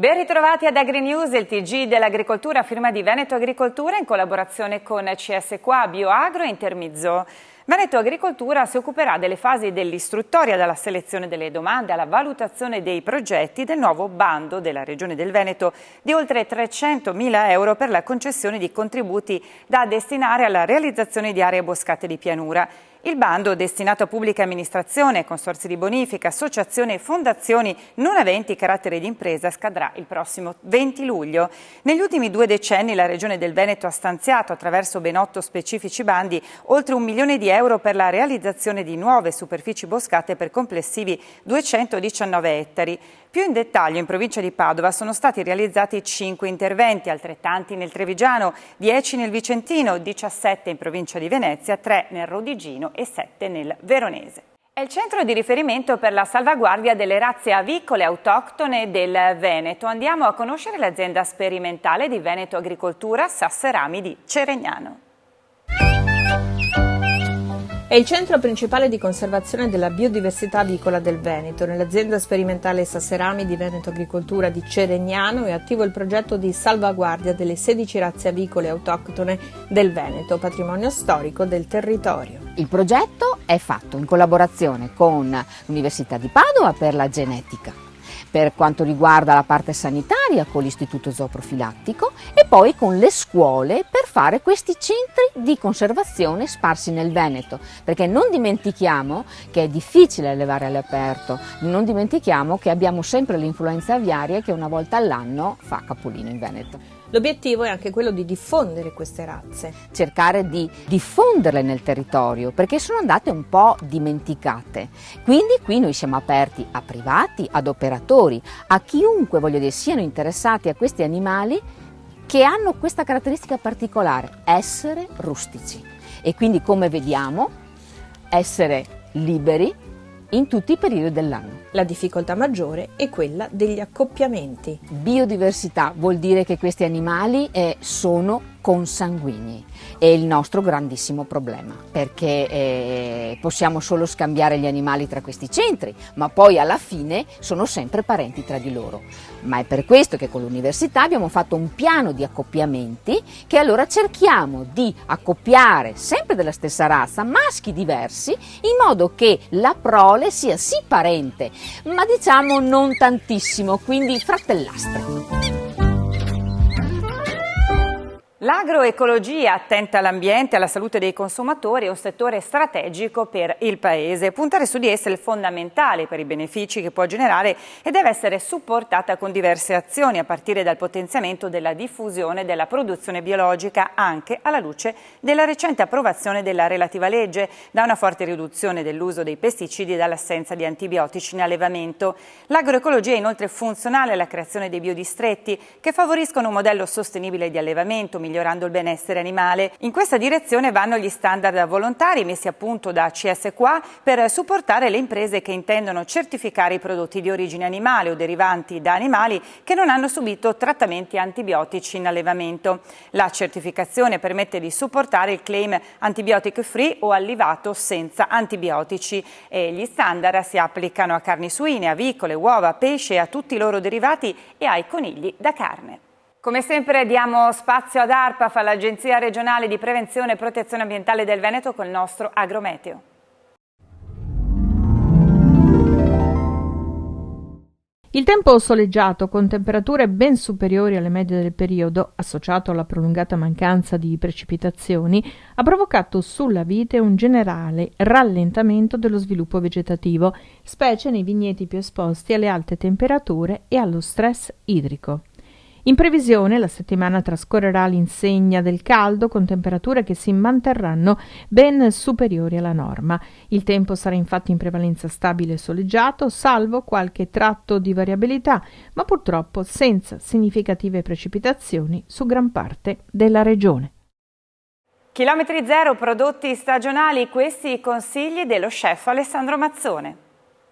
Ben ritrovati ad AgriNews, il TG dell'agricoltura a firma di Veneto Agricoltura in collaborazione con CSQA, Bioagro e Intermizzo. Veneto Agricoltura si occuperà delle fasi dell'istruttoria, dalla selezione delle domande alla valutazione dei progetti del nuovo bando della Regione del Veneto di oltre 300.000 euro per la concessione di contributi da destinare alla realizzazione di aree boscate di pianura. Il bando, destinato a pubblica amministrazione, consorzi di bonifica, associazioni e fondazioni non aventi carattere di impresa, scadrà il prossimo 20 luglio. Negli ultimi 2 decenni la Regione del Veneto ha stanziato, attraverso ben 8 specifici bandi, oltre 1 milione di euro per la realizzazione di nuove superfici boscate per complessivi 219 ettari. Più in dettaglio, in provincia di Padova sono stati realizzati 5 interventi, altrettanti nel Trevigiano, 10 nel Vicentino, 17 in provincia di Venezia, 3 nel Rodigino e 7 nel Veronese. È il centro di riferimento per la salvaguardia delle razze avicole autoctone del Veneto. Andiamo a conoscere l'azienda sperimentale di Veneto Agricoltura Sasserami di Ceregnano. È il centro principale di conservazione della biodiversità avicola del Veneto. Nell'azienda sperimentale Sasserami di Veneto Agricoltura di Ceregnano è attivo il progetto di salvaguardia delle 16 razze avicole autoctone del Veneto, patrimonio storico del territorio. Il progetto è fatto in collaborazione con l'Università di Padova per la genetica, per quanto riguarda la parte sanitaria con l'Istituto Zooprofilattico e poi con le scuole per fare questi centri di conservazione sparsi nel Veneto, perché non dimentichiamo che è difficile allevare all'aperto, non dimentichiamo che abbiamo sempre l'influenza aviaria che una volta all'anno fa capolino in Veneto. L'obiettivo è anche quello di diffondere queste razze. Cercare di diffonderle nel territorio perché sono andate un po' dimenticate. Quindi qui noi siamo aperti a privati, ad operatori, a chiunque siano interessati a questi animali che hanno questa caratteristica particolare, essere rustici. E quindi, come vediamo, essere liberi in tutti i periodi dell'anno. La difficoltà maggiore è quella degli accoppiamenti. Biodiversità vuol dire che questi animali sono consanguigni. È il nostro grandissimo problema, perché possiamo solo scambiare gli animali tra questi centri, ma poi alla fine sono sempre parenti tra di loro. Ma è per questo che con l'università abbiamo fatto un piano di accoppiamenti che allora cerchiamo di accoppiare sempre della stessa razza, maschi diversi, in modo che la prole sia sì parente, ma diciamo non tantissimo, quindi fratellastri. L'agroecologia, attenta all'ambiente e alla salute dei consumatori, è un settore strategico per il Paese. Puntare su di essa è fondamentale per i benefici che può generare e deve essere supportata con diverse azioni, a partire dal potenziamento della diffusione della produzione biologica, anche alla luce della recente approvazione della relativa legge, da una forte riduzione dell'uso dei pesticidi e dall'assenza di antibiotici in allevamento. L'agroecologia è inoltre funzionale alla creazione dei biodistretti che favoriscono un modello sostenibile di allevamento, migliorando il benessere animale. In questa direzione vanno gli standard volontari messi a punto da CSQA per supportare le imprese che intendono certificare i prodotti di origine animale o derivanti da animali che non hanno subito trattamenti antibiotici in allevamento. La certificazione permette di supportare il claim antibiotic free o allivato senza antibiotici e gli standard si applicano a carni suine, avicole, uova, pesce e a tutti i loro derivati e ai conigli da carne. Come sempre diamo spazio ad ARPAF, all'Agenzia regionale di prevenzione e protezione ambientale del Veneto, col nostro agrometeo. Il tempo soleggiato, con temperature ben superiori alle medie del periodo, associato alla prolungata mancanza di precipitazioni, ha provocato sulla vite un generale rallentamento dello sviluppo vegetativo, specie nei vigneti più esposti alle alte temperature e allo stress idrico. In previsione, la settimana trascorrerà all'insegna del caldo, con temperature che si manterranno ben superiori alla norma. Il tempo sarà infatti in prevalenza stabile e soleggiato, salvo qualche tratto di variabilità, ma purtroppo senza significative precipitazioni su gran parte della regione. Chilometri zero, prodotti stagionali, questi i consigli dello chef Alessandro Mazzone.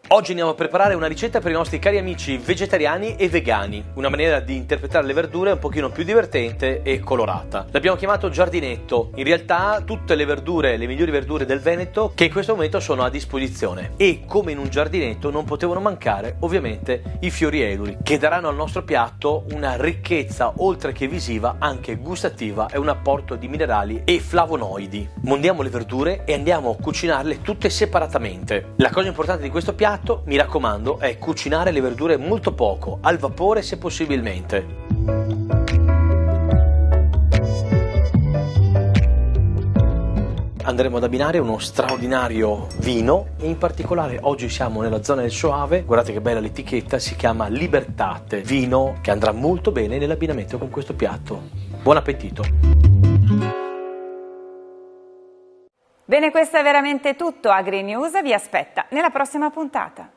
Oggi andiamo a preparare una ricetta per i nostri cari amici vegetariani e vegani, una maniera di interpretare le verdure un pochino più divertente e colorata. L'abbiamo chiamato giardinetto, in realtà tutte le verdure, le migliori verdure del Veneto che in questo momento sono a disposizione e come in un giardinetto non potevano mancare ovviamente i fiori eluli che daranno al nostro piatto una ricchezza oltre che visiva anche gustativa e un apporto di minerali e flavonoidi. Mondiamo le verdure e andiamo a cucinarle tutte separatamente. La cosa importante di questo piatto, mi raccomando, è cucinare le verdure molto poco, al vapore se possibilmente. Andremo ad abbinare uno straordinario vino e in particolare oggi siamo nella zona del Soave. Guardate che bella l'etichetta, si chiama Libertate, vino che andrà molto bene nell'abbinamento con questo piatto. Buon appetito! Bene, questo è veramente tutto. AgriNews vi aspetta nella prossima puntata.